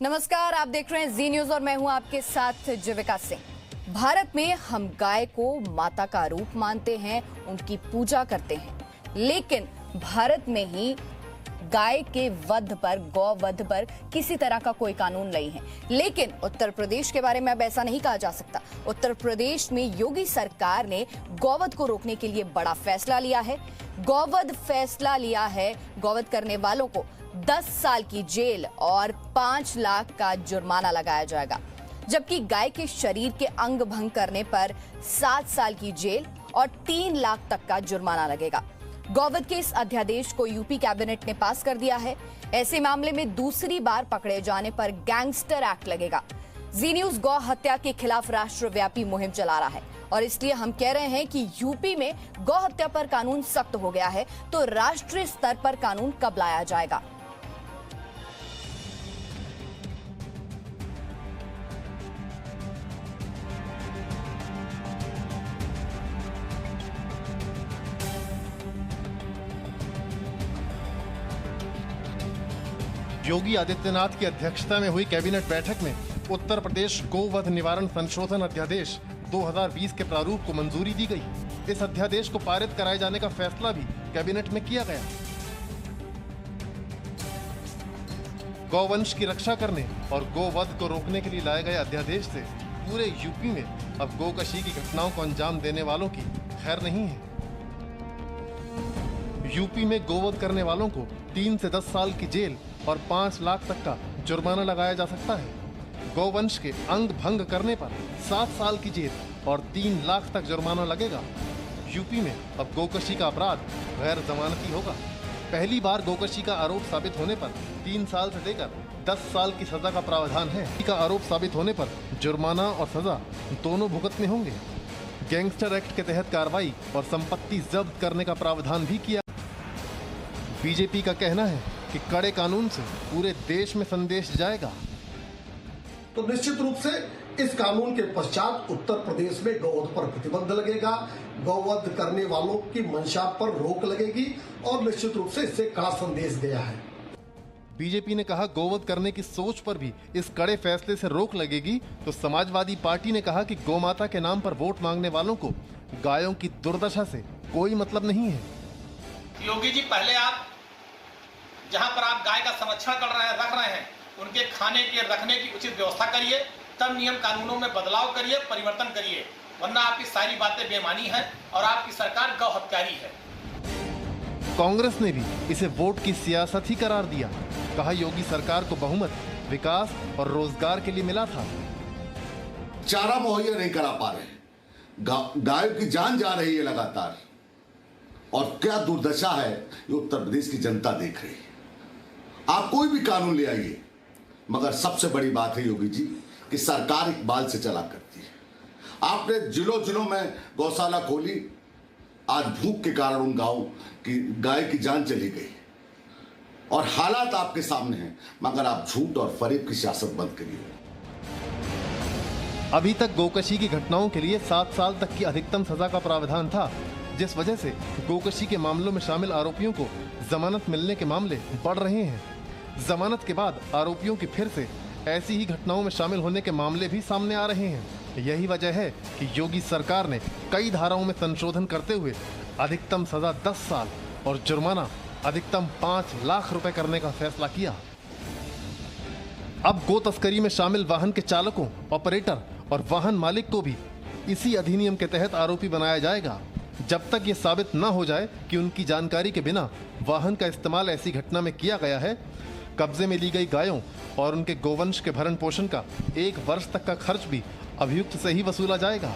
नमस्कार, आप देख रहे हैं जी न्यूज और मैं हूं आपके साथ जीविका सिंह। भारत में हम गाय को माता का रूप मानते हैं, उनकी पूजा करते हैं, लेकिन भारत में ही गाय के वध पर, गौ वध पर किसी तरह का कोई कानून नहीं है। लेकिन उत्तर प्रदेश के बारे में अब ऐसा नहीं कहा जा सकता। उत्तर प्रदेश में योगी सरकार ने गौवध को रोकने के लिए बड़ा फैसला लिया है। गौवध फैसला लिया है, गौवध करने वालों को 10 साल की जेल और 5 लाख का जुर्माना लगाया जाएगा, जबकि गाय के शरीर के अंग भंग करने पर 7 साल की जेल और 3 लाख तक का जुर्माना लगेगा। गौवध के इस अध्यादेश को यूपी कैबिनेट ने पास कर दिया है। ऐसे मामले में दूसरी बार पकड़े जाने पर गैंगस्टर एक्ट लगेगा। जी न्यूज गौ हत्या के खिलाफ राष्ट्रव्यापी मुहिम चला रहा है और इसलिए हम कह रहे हैं कि यूपी में गौ हत्या पर कानून सख्त हो गया है, तो राष्ट्रीय स्तर पर कानून कब लाया जाएगा? योगी आदित्यनाथ की अध्यक्षता में हुई कैबिनेट बैठक में उत्तर प्रदेश गोवध निवारण संशोधन अध्यादेश 2020 के प्रारूप को मंजूरी दी गई। इस अध्यादेश को पारित कराए जाने का फैसला भी कैबिनेट में किया गया। गौवंश की रक्षा करने और गोवध को रोकने के लिए लाए गए अध्यादेश से पूरे यूपी में अब गोकशी की घटनाओं को अंजाम देने वालों की खैर नहीं है। यूपी में गोवध करने वालों को 3 से 10 साल की जेल और 5 लाख तक का जुर्माना लगाया जा सकता है। गौवंश के अंग भंग करने पर 7 साल की जेल और 3 लाख तक जुर्माना लगेगा। यूपी में अब गोकशी का अपराध गैर जमानती होगा। पहली बार गोकशी का आरोप साबित होने पर 3 साल से लेकर 10 साल की सजा का प्रावधान है। का आरोप साबित होने पर जुर्माना और सजा दोनों भुगतने होंगे। गैंगस्टर एक्ट के तहत कार्रवाई और संपत्ति जब्त करने का प्रावधान भी किया। बीजेपी का कहना है कि कड़े कानून से पूरे देश में संदेश जाएगा। तो निश्चित रूप से इस कानून के पश्चात उत्तर प्रदेश में गौवध पर प्रतिबंध लगेगा, गौवध करने वालों की मंशा पर रोक लगेगी और निश्चित रूप से इससे कड़ा संदेश गया है। बीजेपी ने कहा गौवध करने की सोच पर भी इस कड़े फैसले से रोक लगेगी, तो समाजवादी पार्टी ने कहा कि गौमाता के नाम पर वोट मांगने वालों को गायों की दुर्दशा से कोई मतलब नहीं है। योगी जी, पहले आप जहां पर आप गाय का संरक्षण रख रहे हैं, उनके खाने के रखने की उचित व्यवस्था करिए, तब नियम कानूनों में बदलाव करिए, परिवर्तन करिए, वरना आपकी सारी बातें बेमानी हैं और आपकी सरकार गौ हत्यारी है। कांग्रेस ने भी इसे वोट की सियासत ही करार दिया। कहा योगी सरकार को बहुमत विकास और रोजगार के लिए मिला था। चारा मुहैया नहीं करा पा रहे, गायों की जान जा रही है लगातार, और क्या दुर्दशा है ये उत्तर प्रदेश की जनता देख रही है। आप कोई भी कानून ले आइए, मगर सबसे बड़ी बात है योगी जी कि सरकार इकबाल से चला करती है। आपने जिलों जिलों में गौशाला खोली, आज भूख के कारण उन गाय की जान चली गई और हालात आपके सामने हैं, मगर आप झूठ और फरेब की सियासत बंद करिए। अभी तक गोकशी की घटनाओं के लिए 7 साल तक की अधिकतम सजा का प्रावधान था, जिस वजह से गोकशी के मामलों में शामिल आरोपियों को जमानत मिलने के मामले बढ़ रहे हैं। जमानत के बाद आरोपियों की फिर से ऐसी ही घटनाओं में शामिल होने के मामले भी सामने आ रहे हैं। यही वजह है कि योगी सरकार ने कई धाराओं में संशोधन करते हुए अधिकतम सजा 10 साल और जुर्माना अधिकतम 5 लाख रुपए करने का फैसला किया। अब गो तस्करी में शामिल वाहन के चालकों, ऑपरेटर और वाहन मालिक को भी इसी अधिनियम के तहत आरोपी बनाया जाएगा, जब तक ये साबित न हो जाए कि उनकी जानकारी के बिना वाहन का इस्तेमाल ऐसी घटना में किया गया है। कब्जे में ली गई गायों और उनके गोवंश के भरण पोषण का 1 वर्ष तक का खर्च भी अभियुक्त से ही वसूला जाएगा।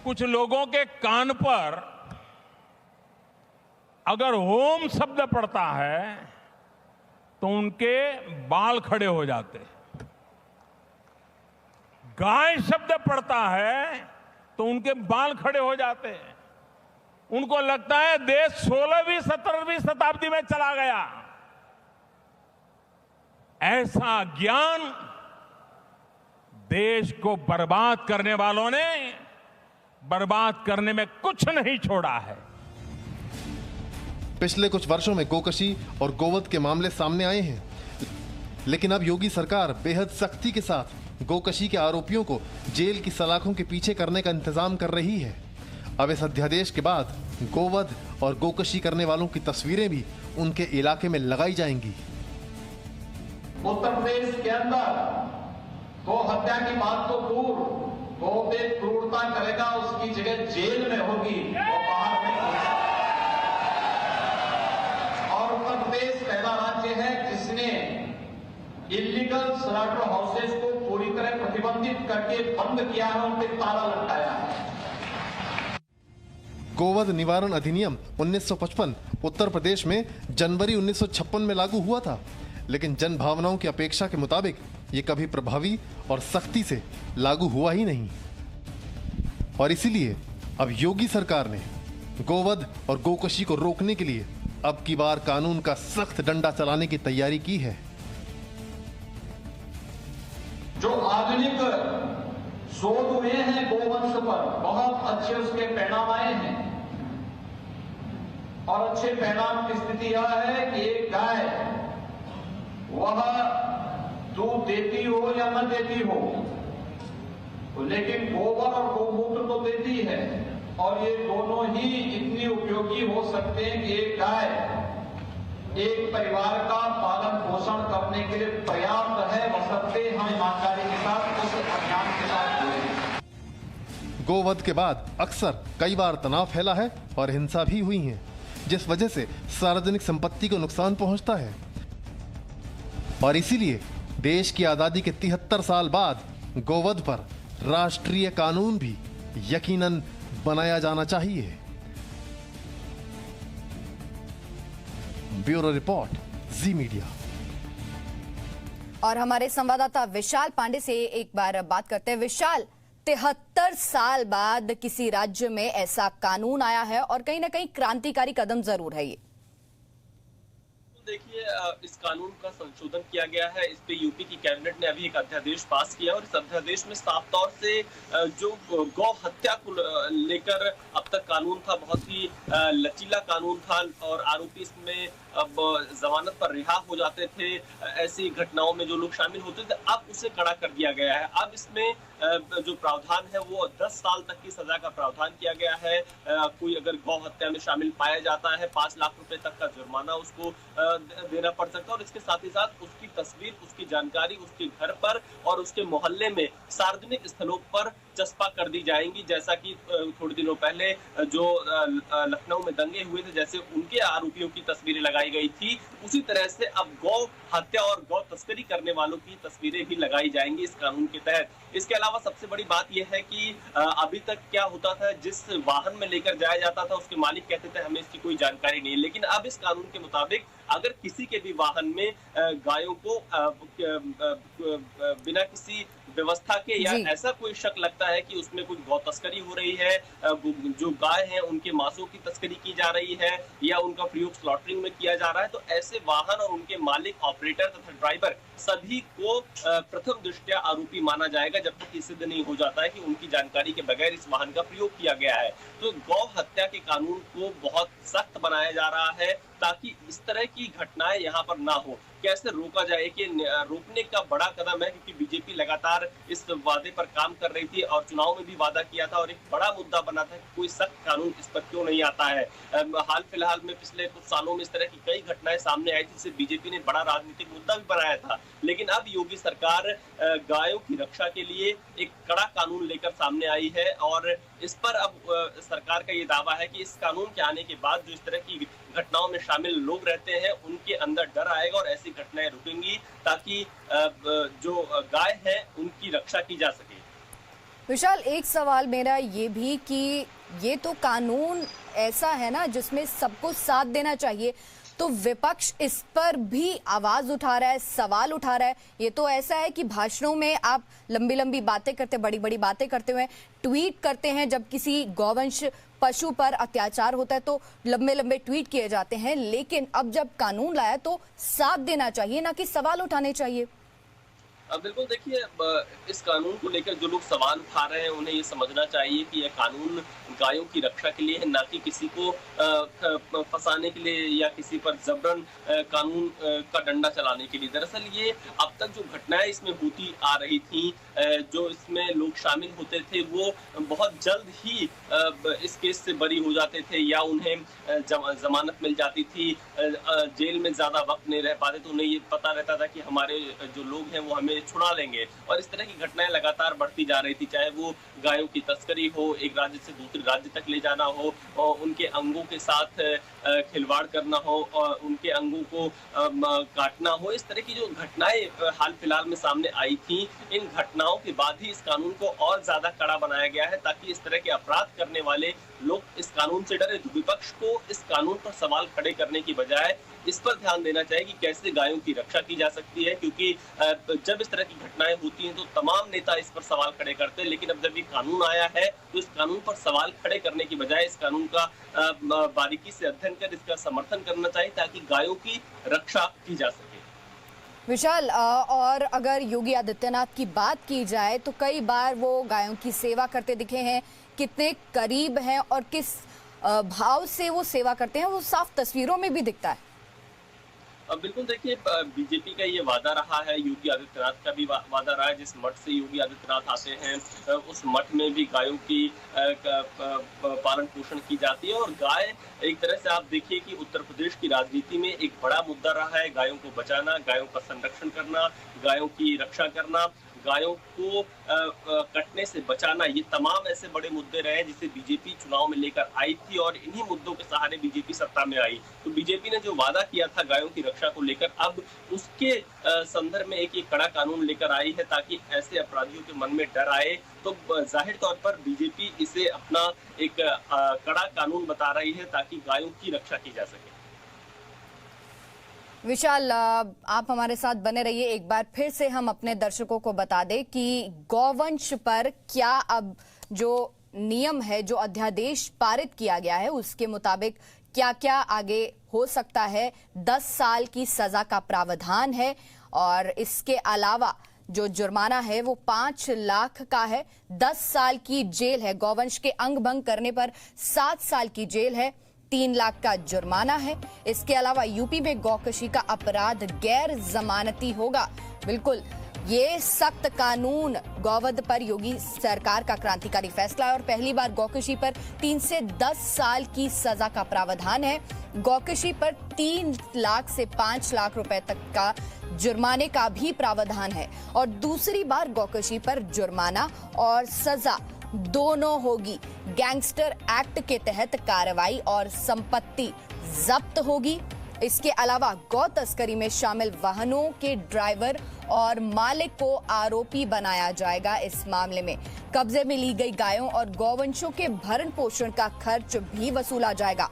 कुछ लोगों के कान पर अगर होम शब्द पड़ता है तो उनके बाल खड़े हो जाते हैं। गाय शब्द पड़ता है तो उनके बाल खड़े हो जाते हैं। उनको लगता है देश 16वीं 17वीं शताब्दी में चला गया। ऐसा ज्ञान देश को बर्बाद करने वालों ने बर्बाद करने में कुछ नहीं छोड़ा है। पिछले कुछ वर्षों में गोकशी और गोवध के मामले सामने आए हैं, लेकिन अब योगी सरकार बेहद सख्ती के साथ गोकशी के आरोपियों को जेल की सलाखों के पीछे करने का इंतजाम कर रही है। अब इस अध्यादेश के बाद गोवध और गोकशी करने वालों की तस्वीरें भी उनके इलाके में लगाई जाएंगी। उत्तर प्रदेश के अंदर गौ हत्या की बात तो दूर, गौ पे क्रूरता करेगा उसकी जगह जेल में होगी और बाहर नहीं होगी। और उत्तर प्रदेश पहला राज्य है जिसने इलीगल स्लॉटर हाउसेस को पूरी तरह प्रतिबंधित करके बंद किया है, उन पे ताला लटकाया है। गोवध निवारण अधिनियम 1955 उत्तर प्रदेश में जनवरी 1956 में लागू हुआ था, लेकिन जन भावनाओं की अपेक्षा के मुताबिक ये कभी प्रभावी और सख्ती से लागू हुआ ही नहीं। और इसीलिए अब योगी सरकार ने गोवध और गोकशी को रोकने के लिए अब की बार कानून का सख्त डंडा चलाने की तैयारी की है। जो आधुनिक शोध हुए हैं गोवंश पर, बहुत अच्छे उसके परिणाम आए हैं। और अच्छे परिणाम की स्थिति यह है कि एक गाय वह दूध देती हो या न देती हो, लेकिन गोबर और गोमूत्र तो देती है। और ये दोनों ही इतनी उपयोगी हो सकते हैं कि एक गाय एक परिवार का पालन पोषण करने के लिए पर्याप्त है, बशर्ते हम ईमानदारी के साथ उस अभियान के साथ जुड़े। गोवध के बाद अक्सर कई बार तनाव फैला है और हिंसा भी हुई है, जिस वजह से सार्वजनिक संपत्ति को नुकसान पहुंचता है। और इसीलिए देश की आजादी के 73 साल बाद गोवध पर राष्ट्रीय कानून भी यकीनन बनाया जाना चाहिए। ब्यूरो रिपोर्ट, जी मीडिया। और हमारे संवाददाता विशाल पांडे से एक बार बात करते हैं। विशाल, 73 साल बाद किसी राज्य में ऐसा कानून आया है और कहीं ना कहीं क्रांतिकारी कदम जरूर है ये। देखिए, इस कानून का संशोधन किया गया है। इस पे यूपी की कैबिनेट ने अभी एक अध्यादेश पास किया और इस अध्यादेश में साफ तौर से जो गौ हत्या को लेकर अब तक कानून था, बहुत ही लचीला कानून था और आरोपी इसमें अब जमानत पर रिहा हो जाते थे। ऐसी घटनाओं में जो लोग शामिल होते थे, अब उसे कड़ा कर दिया गया है। अब इसमें जो प्रावधान है वो 10 साल तक की सजा का प्रावधान किया गया है। कोई अगर गौ हत्या में शामिल पाया जाता है, 5 लाख रुपए तक का जुर्माना उसको देना पड़ सकता है। और इसके साथ ही साथ उसकी तस्वीर, उसकी जानकारी उसके घर पर और उसके मोहल्ले में सार्वजनिक स्थलों पर चस्पा कर दी जाएंगी। जैसा कि थोड़े दिनों पहले जो लखनऊ में दंगे हुए थे, जैसे उनके आरोपियों की तस्वीरें लगाई गई थी, उसी तरह से अब गौ हत्या और गौ तस्करी करने वालों की तस्वीरें भी लगाई जाएंगी इस कानून के तहत। इसके अलावा सबसे बड़ी बात यह है कि अभी तक क्या होता था, जिस वाहन में लेकर जाया जाता था उसके मालिक कहते थे हमें इसकी कोई जानकारी नहीं, लेकिन अब इस कानून के मुताबिक अगर किसी के भी वाहन में गायों को बिना किसी व्यवस्था के या ऐसा कोई शक लगता है कि उसमें कोई गौ तस्करी हो रही है, जो गाय हैं उनके मांसों की तस्करी की जा रही है या उनका प्रयोग स्लॉटरिंग में किया जा रहा है, तो ऐसे वाहन और उनके मालिक, ऑपरेटर तथा ड्राइवर सभी को प्रथम दृष्टया आरोपी माना जाएगा जब तक ये सिद्ध नहीं हो जाता है कि उनकी जानकारी के बगैर इस वाहन का प्रयोग किया गया है। तो गौ हत्या के कानून को बहुत सख्त बनाया जा रहा है ताकि इस तरह की घटनाएं यहाँ पर ना हो। कैसे रोका जाए कि रोकने का बड़ा कदम है, क्योंकि बीजेपी लगातार इस वादे पर काम कर रही थी और चुनाव में भी वादा किया था और एक बड़ा मुद्दा बना था कि कोई सख्त कानून इस पर क्यों नहीं आता है। हाल फिलहाल में पिछले कुछ सालों में इस तरह की कई घटनाएं सामने आई थी, जिसे बीजेपी ने बड़ा राजनीतिक मुद्दा भी बनाया था। लेकिन अब योगी सरकार गायों की रक्षा के लिए एक कड़ा कानून लेकर सामने आई है और इस पर अब सरकार का ये दावा है कि इस कानून के आने के बाद जो इस तरह की घटनाओं में शामिल लोग रहते हैं उनके अंदर डर आएगा और ऐसी घटनाएं रुकेंगी ताकि जो गाय है उनकी रक्षा की जा सके। विशाल, एक सवाल मेरा ये भी कि ये तो कानून ऐसा है ना जिसमें सबको साथ देना चाहिए, तो विपक्ष इस पर भी आवाज उठा रहा है, सवाल उठा रहा है। ये तो ऐसा है कि भाषणों में आप लंबी लंबी बातें करते, बड़ी बड़ी बातें करते हुए ट्वीट करते हैं, जब किसी गौवंश पशु पर अत्याचार होता है तो लंबे लंबे ट्वीट किए जाते हैं, लेकिन अब जब कानून लाया तो साथ देना चाहिए, ना कि सवाल उठाने चाहिए। बिल्कुल देखिए, इस कानून को लेकर जो लोग सवाल उठा रहे हैं उन्हें ये समझना चाहिए कि यह कानून गायों की रक्षा के लिए है, ना कि किसी को फंसाने के लिए या किसी पर जबरन कानून का डंडा चलाने के लिए। दरअसल ये अब तक जो घटनाएं इसमें होती आ रही थी, जो इसमें लोग शामिल होते थे वो बहुत जल्द ही इस केस से बरी हो जाते थे या उन्हें जमानत मिल जाती थी। जेल में ज्यादा वक्त नहीं रह पाते तो उन्हें ये पता रहता था कि हमारे जो लोग हैं वो हमें छुड़ा लेंगे, और इस तरह की घटनाएं लगातार बढ़ती जा रही थी। चाहे वो गायों की तस्करी हो, एक राज्य से दूसरे राज्य तक ले जाना हो, और उनके अंगों के साथ खिलवाड़ करना हो, और उनके अंगों को काटना हो, इस तरह की जो घटनाएं हाल फिलहाल में सामने आई थी, इन घटनाओं के बाद ही इस कानून को और ज्यादा कड़ा बनाया गया है ताकि इस तरह के अपराध करने वाले लोग इस कानून से डरे। तो विपक्ष को इस कानून पर सवाल खड़े करने की बजाय इस पर ध्यान देना चाहिए कि कैसे गायों की रक्षा की जा सकती है, क्योंकि जब इस तरह की घटनाएं होती हैं तो तमाम नेता इस पर सवाल खड़े करते हैं, लेकिन अब जब ये कानून आया है तो इस कानून पर सवाल खड़े करने की बजाय इस कानून का बारीकी से अध्ययन कर इसका समर्थन करना चाहिए ताकि गायों की रक्षा की जा सके। विशाल, और अगर योगी आदित्यनाथ की बात की जाए तो कई बार वो गायों की सेवा करते दिखे हैं, कितने करीब हैं और किस भाव से वो सेवा करते हैं वो साफ तस्वीरों में भी दिखता है। बिल्कुल देखिए, बीजेपी का ये वादा रहा है, योगी आदित्यनाथ का भी वादा रहा है। जिस मठ से योगी आदित्यनाथ आते हैं उस मठ में भी गायों की पालन पोषण की जाती है, और गाय एक तरह से आप देखिए कि उत्तर प्रदेश की राजनीति में एक बड़ा मुद्दा रहा है। गायों को बचाना, गायों का संरक्षण करना, गायों की रक्षा करना, गायों को कटने से बचाना, ये तमाम ऐसे बड़े मुद्दे रहे जिसे बीजेपी चुनाव में लेकर आई थी, और इन्हीं मुद्दों के सहारे बीजेपी सत्ता में आई। तो बीजेपी ने जो वादा किया था गायों की रक्षा को लेकर, अब उसके संदर्भ में एक कड़ा कानून लेकर आई है ताकि ऐसे अपराधियों के मन में डर आए। तो जाहिर तौर पर बीजेपी इसे अपना एक कड़ा कानून बता रही है ताकि गायों की रक्षा की जा सके। विशाल, आप हमारे साथ बने रहिए। एक बार फिर से हम अपने दर्शकों को बता दें कि गौवंश पर क्या अब जो नियम है, जो अध्यादेश पारित किया गया है, उसके मुताबिक क्या क्या आगे हो सकता है। 10 साल की सजा का प्रावधान है, और इसके अलावा जो जुर्माना है वो 5 लाख का है, 10 साल की जेल है, गौवंश के अंग भंग करने पर 7 साल की जेल है, 3 लाख का जुर्माना है। इसके अलावा यूपी में गौकशी का अपराध गैर जमानती होगा। बिल्कुल, ये सख्त कानून गौवध पर योगी सरकार का क्रांतिकारी फैसला है, और पहली बार गौकशी पर 3 से 10 साल की सजा का प्रावधान है। गौकशी पर 3 लाख से 5 लाख रुपए तक का जुर्माने का भी प्रावधान है, और दूसरी बार गौकशी पर जुर्माना और सजा दोनों होगी। गैंगस्टर एक्ट के तहत कार्रवाई और संपत्ति जब्त होगी। इसके अलावा गौ तस्करी में शामिल वाहनों के ड्राइवर और मालिक को आरोपी बनाया जाएगा। इस मामले में कब्जे में ली गई गायों और गौवंशों के भरण पोषण का खर्च भी वसूला जाएगा,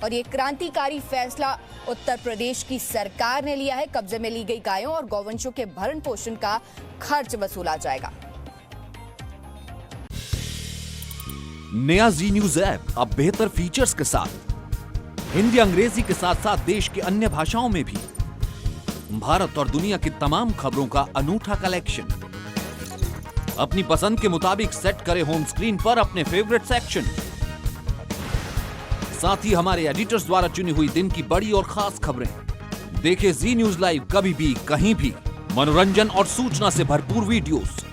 और ये क्रांतिकारी फैसला उत्तर प्रदेश की सरकार ने लिया है। कब्जे में ली गई गायों और गौवंशों के भरण पोषण का खर्च वसूला जाएगा। नया जी न्यूज ऐप अब बेहतर फीचर्स के साथ हिंदी अंग्रेजी के साथ साथ देश की अन्य भाषाओं में भी भारत और दुनिया की तमाम खबरों का अनूठा कलेक्शन। अपनी पसंद के मुताबिक सेट करें होम स्क्रीन पर अपने फेवरेट सेक्शन। साथ ही हमारे एडिटर्स द्वारा चुनी हुई दिन की बड़ी और खास खबरें। देखें जी न्यूज लाइव कभी भी कहीं भी। मनोरंजन और सूचना से भरपूर वीडियोस,